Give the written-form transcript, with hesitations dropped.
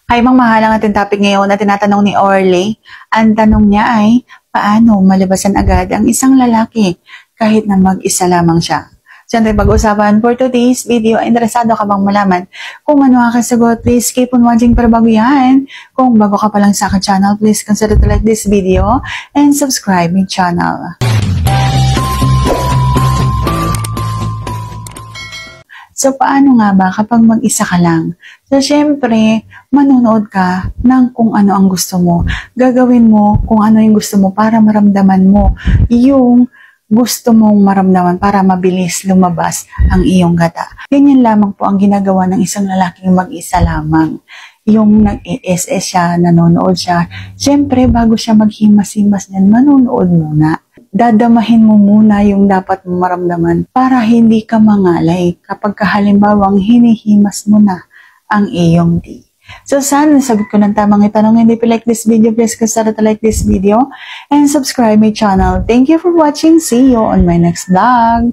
Hi, mga mahal, ang ating topic ngayon na tinatanong ni Orly. Ang tanong niya ay, paano malibasan agad ang isang lalaki kahit na mag-isa lamang siya? Siyempre, pag-usapan for today's video, interesado ka bang malaman kung ano ang kasagot? Please keep on watching para bago yan. Kung bago ka pa lang sa akin channel, please consider to like this video and subscribe my channel. So, paano nga ba kapag mag-isa ka lang? So, syempre, manonood ka ng kung ano ang gusto mo. Gagawin mo kung ano yung gusto mo para maramdaman mo yung gusto mong maramdaman para mabilis lumabas ang iyong gata. Ganyan lamang po ang ginagawa ng isang lalaking mag-isa lamang. Yung nag-SS siya, nanonood siya. Syempre, bago siya maghimas-himas niyan, manonood muna. Dadamahin mo muna yung dapat mo maramdaman para hindi ka mangalay kapag halimbawang hinihimas mo na ang iyong D. So sana nasagot ko ng tamang itanong. Hindi pa like this video, please consider to like this video and subscribe my channel. Thank you for watching. See you on my next vlog.